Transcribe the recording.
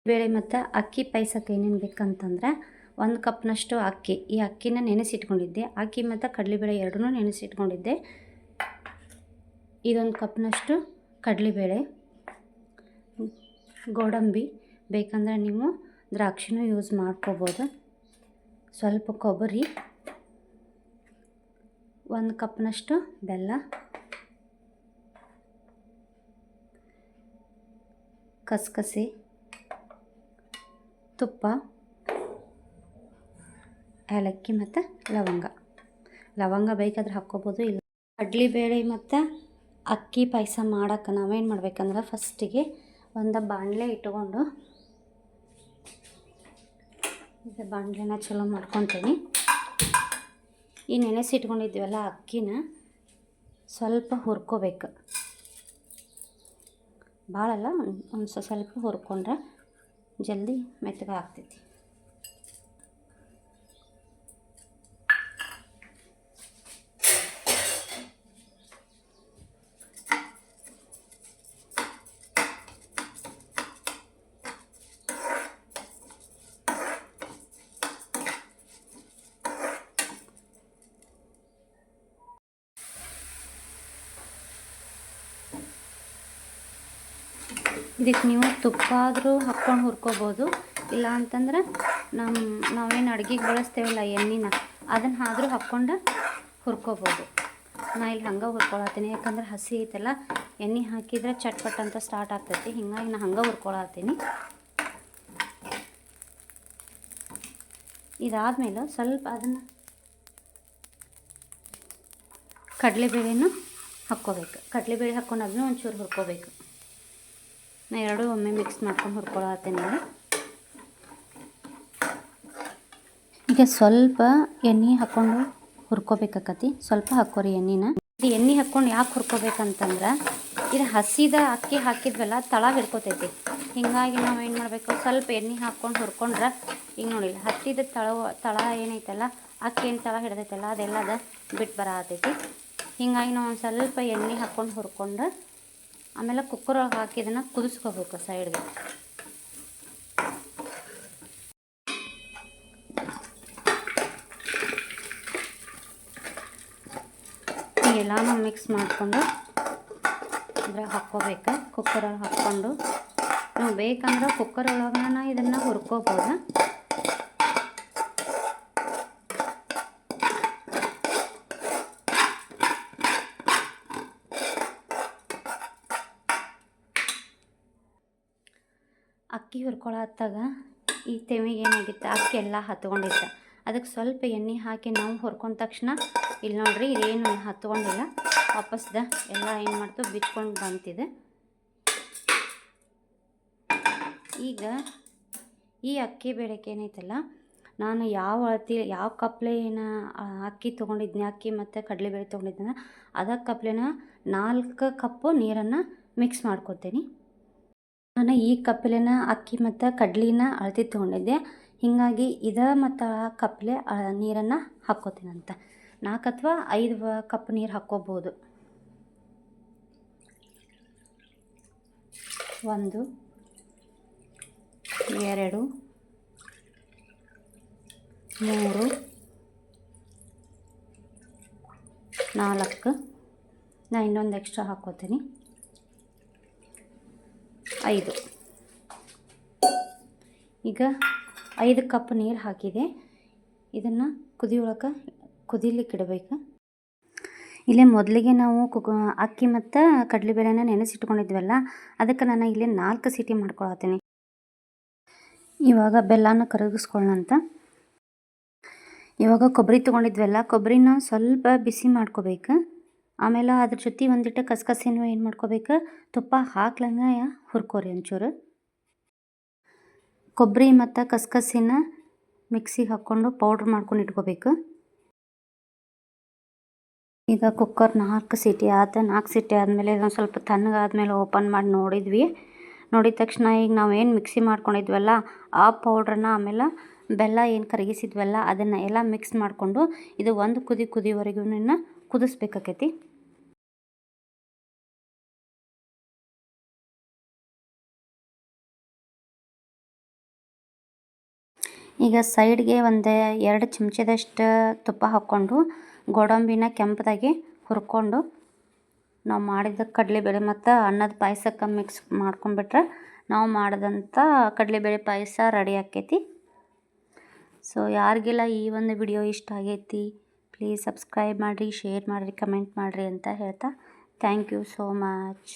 ಬೇಳೆ ಮತ್ತು ಅಕ್ಕಿ ಪಾಯಸಕ್ಕೆ ಏನೇನು ಬೇಕಂತಂದ್ರೆ 1 ಕಪ್ನಷ್ಟು ಅಕ್ಕಿ. ಈ ಅಕ್ಕಿನ ನೆನೆಸಿಟ್ಕೊಂಡಿದ್ದೆ. ಅಕ್ಕಿ ಮತ್ತು ಕಡಲೆಬೇಳೆ ಎರಡನ್ನೂ ನೆನೆಸಿಟ್ಕೊಂಡಿದ್ದೆ. ಇದೊಂದು ಕಪ್ನಷ್ಟು ಕಡಲೆಬೇಳೆ, ಗೋಡಂಬಿ ಬೇಕಂದ್ರೆ ನೀವು ದ್ರಾಕ್ಷಿನೂ ಯೂಸ್ ಮಾಡ್ಕೋಬೋದು. ಸ್ವಲ್ಪ ಕೊಬ್ಬರಿ, 1 ಕಪ್ನಷ್ಟು ಬೆಲ್ಲ, ಕಸಕಸೆ, ತುಪ್ಪ, ಏಲಕ್ಕಿ ಮತ್ತು ಲವಂಗ ಬೇಕಾದ್ರೆ ಹಾಕ್ಕೋಬೋದು. ಇಲ್ಲ ಕಡಲೆಬೇಳೆ ಮತ್ತು ಅಕ್ಕಿ ಪಾಯಸ ಮಾಡೋಕೆ ನಾವೇನು ಮಾಡ್ಬೇಕಂದ್ರೆ ಫಸ್ಟಿಗೆ ಒಂದು ಬಾಣಲೆ ಇಟ್ಕೊಂಡು ಇದು ಬಾಣಲೆನ ಚಲೋ ಮಾಡ್ಕೊತೀನಿ. ಈ ನೆನೆಸಿಟ್ಕೊಂಡಿದ್ವಲ್ಲ ಅಕ್ಕಿನ ಸ್ವಲ್ಪ ಹುರ್ಕೋಬೇಕು. ಭಾಳಲ್ಲ, ಒಂದು ಸ್ವಲ್ಪ ಹುರ್ಕೊಂಡ್ರೆ ಜಲ್ದಿ ಮೆತ್ತಗೆ ಆಗ್ತೈತಿ. ಇದಕ್ಕೆ ನೀವು ತುಪ್ಪ ಆದರೂ ಹಾಕ್ಕೊಂಡು ಹುರ್ಕೋಬೋದು. ಇಲ್ಲ ಅಂತಂದ್ರೆ ನಾವೇನು ಅಡುಗೆಗೆ ಬಳಸ್ತೇವಲ್ಲ ಎಣ್ಣೆನ, ಅದನ್ನು ಆದರೂ ಹಾಕ್ಕೊಂಡು ಹುರ್ಕೋಬೋದು. ನಾ ಇಲ್ಲಿ ಹಂಗೆ ಹುರ್ಕೊಳತ್ತೀನಿ, ಯಾಕಂದ್ರೆ ಹಸಿ ಐತಲ್ಲ, ಎಣ್ಣೆ ಹಾಕಿದ್ರೆ ಚಟ್ಪಟ್ ಅಂತ ಸ್ಟಾರ್ಟ್ ಆಗ್ತೈತಿ. ಹಿಂಗಾಗಿ ನಾನು ಹಂಗೆ ಹುರ್ಕೊಳತ್ತೀನಿ. ಇದಾದಮೇಲೆ ಸ್ವಲ್ಪ ಅದನ್ನು ಕಡಲೆಬೇಳೆನೂ ಹಾಕ್ಕೋಬೇಕು. ಕಡಲೆಬೇಳೆ ಹಾಕ್ಕೊಂಡು ಅದನ್ನು ಒಂಚೂರು ಹುರ್ಕೋಬೇಕು. ನಾನು ಎರಡೂ ಒಮ್ಮೆ ಮಿಕ್ಸ್ ಮಾಡ್ಕೊಂಡು ಹುರ್ಕೊಳತ್ತೀನಿ. ಈಗ ಸ್ವಲ್ಪ ಎಣ್ಣೆ ಹಾಕ್ಕೊಂಡು ಹುರ್ಕೋಬೇಕಾಕತಿ. ಸ್ವಲ್ಪ ಹಾಕ್ಕೋರಿ ಎಣ್ಣೆನ. ಇದು ಎಣ್ಣೆ ಹಾಕ್ಕೊಂಡು ಯಾಕೆ ಹುರ್ಕೋಬೇಕಂತಂದ್ರೆ ಇದು ಹಸಿದ ಅಕ್ಕಿ ಹಾಕಿದ್ವಲ್ಲ ತಳ ಹಿಡ್ಕೊತೈತಿ. ಹೀಗಾಗಿ ನಾವು ಏನು ಮಾಡಬೇಕು, ಸ್ವಲ್ಪ ಎಣ್ಣೆ ಹಾಕ್ಕೊಂಡು ಹುರ್ಕೊಂಡ್ರೆ ಈಗ ನೋಡಿಲ್ಲ ಹತ್ತಿದ ತಳ ಏನೈತಲ್ಲ, ಅಕ್ಕಿ ಏನು ತಳ ಹಿಡ್ದೈತಲ್ಲ ಅದೆಲ್ಲದ ಬಿಟ್ಟು ಬರತೈತಿ. ಹೀಗಾಗಿ ನಾವು ಒಂದು ಸ್ವಲ್ಪ ಎಣ್ಣೆ ಹಾಕ್ಕೊಂಡು ಹುರ್ಕೊಂಡು ಆಮೇಲೆ ಕುಕ್ಕರ್ ಒಳಗೆ ಹಾಕಿ ಇದನ್ನು ಕುದಿಸ್ಕೋಬೇಕು ಸೈಡ್ಗೆ. ಎಲ್ಲನೂ ಮಿಕ್ಸ್ ಮಾಡಿಕೊಂಡು ಇದ್ರಾಗ ಹಾಕ್ಕೋಬೇಕು. ಕುಕ್ಕರ್ ಒಳಗೆ ಹಾಕ್ಕೊಂಡು ನೀವು ಬೇಕಂದ್ರೆ ಕುಕ್ಕರ್ ಒಳಗನ ಇದನ್ನು ಹುರ್ಕೋಬೋದು. ಅಕ್ಕಿ ಹುರ್ಕೊಳತ್ತಾಗ ಈ ತೆವಿಗೆ ಏನಾಗಿತ್ತು, ಅಕ್ಕಿ ಎಲ್ಲ ಹತ್ಕೊಂಡಿತ್ತು. ಅದಕ್ಕೆ ಸ್ವಲ್ಪ ಎಣ್ಣೆ ಹಾಕಿ ನಾವು ಹುರ್ಕೊಂಡ ತಕ್ಷಣ ಇಲ್ಲಿ ನೋಡ್ರಿ ಇದೇನು ಹತ್ಕೊಂಡಿಲ್ಲ, ವಾಪಸ್ದ ಎಲ್ಲ ಏನು ಮಾಡ್ತು ಬಿಚ್ಕೊಂಡು ಬಂತಿದೆ. ಈಗ ಈ ಅಕ್ಕಿ ಬೇಳೆಗೆ ಏನೈತಲ್ಲ, ನಾನು ಯಾವ ಕಪ್ಲೇನ ಅಕ್ಕಿ ತೊಗೊಂಡಿದ್ನಿ, ಅಕ್ಕಿ ಮತ್ತು ಕಡಲೆಬೇಳೆ ತೊಗೊಂಡಿದ್ನ ಅದಕ್ಕೆ ಕಪ್ಲೇನ 4 ಕಪ್ಪು ನೀರನ್ನು ಮಿಕ್ಸ್ ಮಾಡ್ಕೊತೀನಿ. ನಾನು ಈ ಕಪ್ಲೇನ ಅಕ್ಕಿ ಮತ್ತು ಕಡ್ಲಿನ ಅಳತೆ ತೊಗೊಂಡಿದ್ದೆ. ಹೀಗಾಗಿ ಮತ್ತು ಕಪ್ಲೆ ನೀರನ್ನು ಹಾಕ್ಕೋತೀನಂತ. 4 ಅಥವಾ 5 ಕಪ್ ನೀರು ಹಾಕ್ಕೋಬೋದು. 1 2 3 4 ನಾನು ಇನ್ನೊಂದು ಎಕ್ಸ್ಟ್ರಾ ಹಾಕ್ಕೋತೀನಿ 5. ಈಗ 5 ಕಪ್ ನೀರು ಹಾಕಿದೆ. ಇದನ್ನು ಕುದಿಲಿಕ್ಕೆ ಇಡಬೇಕು. ಇಲ್ಲೇ ಮೊದಲಿಗೆ ನಾವು ಅಕ್ಕಿ ಮತ್ತು ಕಡಲೆಬೇಳೆನ ನೆನೆಸಿಟ್ಕೊಂಡಿದ್ವಲ್ಲ, ಅದಕ್ಕೆ ನಾನು ಇಲ್ಲಿ 4 ಸೀಟಿ ಮಾಡ್ಕೊಳತ್ತೀನಿ. ಇವಾಗ ಬೆಲ್ಲನ ಕರಗಿಸ್ಕೊಳ್ಳೋಣಂತ. ಇವಾಗ ಕೊಬ್ಬರಿ ತೊಗೊಂಡಿದ್ವಲ್ಲ, ಕೊಬ್ಬರಿನ ಸ್ವಲ್ಪ ಬಿಸಿ ಮಾಡ್ಕೋಬೇಕು. ಆಮೇಲೆ ಅದ್ರ ಜೊತೆ ಒಂದಿಟ್ಟು ಕಸಕಸಿನೂ ಏನು ಮಾಡ್ಕೋಬೇಕು, ತುಪ್ಪ ಹಾಕ್ಲಂಗೆ ಹುರ್ಕೋರಿ ಒಂಚೂರು. ಕೊಬ್ಬರಿ ಮತ್ತು ಕಸಕಸಿನ ಮಿಕ್ಸಿಗೆ ಹಾಕ್ಕೊಂಡು ಪೌಡ್ರ್ ಮಾಡ್ಕೊಂಡು ಇಟ್ಕೋಬೇಕು. ಈಗ ಕುಕ್ಕರ್ 4 ಸೀಟಿ ಆಯ್ತು. 4 ಸೀಟಿ ಆದಮೇಲೆ ಇದೊಂದು ಸ್ವಲ್ಪ ತಣ್ಣಗಾದ್ಮೇಲೆ ಓಪನ್ ಮಾಡಿ ನೋಡಿದ ತಕ್ಷಣ ಈಗ ನಾವೇನು ಮಿಕ್ಸಿ ಮಾಡ್ಕೊಂಡಿದ್ವಲ್ಲ ಆ ಪೌಡ್ರನ್ನ ಆಮೇಲೆ ಬೆಲ್ಲ ಏನು ಕರಗಿಸಿದ್ವಲ್ಲ ಅದನ್ನು ಎಲ್ಲ ಮಿಕ್ಸ್ ಮಾಡಿಕೊಂಡು ಇದು ಒಂದು ಕುದಿವರೆಗೂ ಕುದಿಸ್ಬೇಕಾಕೈತಿ. ಈಗ ಸೈಡ್ಗೆ ಒಂದು 2 ಚಮಚದಷ್ಟು ತುಪ್ಪ ಹಾಕ್ಕೊಂಡು ಗೋಡಂಬಿನ ಕೆಂಪದಾಗಿ ಹುರ್ಕೊಂಡು ನಾವು ಮಾಡಿದ ಕಡಲೆಬೇಳೆ ಮತ್ತು ಅನ್ನದ ಪಾಯಸಕ್ಕೆ ಮಿಕ್ಸ್ ಮಾಡ್ಕೊಂಡ್ಬಿಟ್ರೆ ನಾವು ಮಾಡಿದಂಥ ಕಡಲೆಬೇಳೆ ಪಾಯಸ ರೆಡಿ ಆಕ್ಕೈತಿ. ಸೊ ಯಾರಿಗೆಲ್ಲ ಈ ಒಂದು ವಿಡಿಯೋ ಇಷ್ಟ ಆಗೈತಿ ಪ್ಲೀಸ್ ಸಬ್ಸ್ಕ್ರೈಬ್ ಮಾಡಿರಿ, ಶೇರ್ ಮಾಡಿರಿ, ಕಮೆಂಟ್ ಮಾಡಿರಿ ಅಂತ ಹೇಳ್ತಾ ಥ್ಯಾಂಕ್ ಯು ಸೋ ಮಚ್.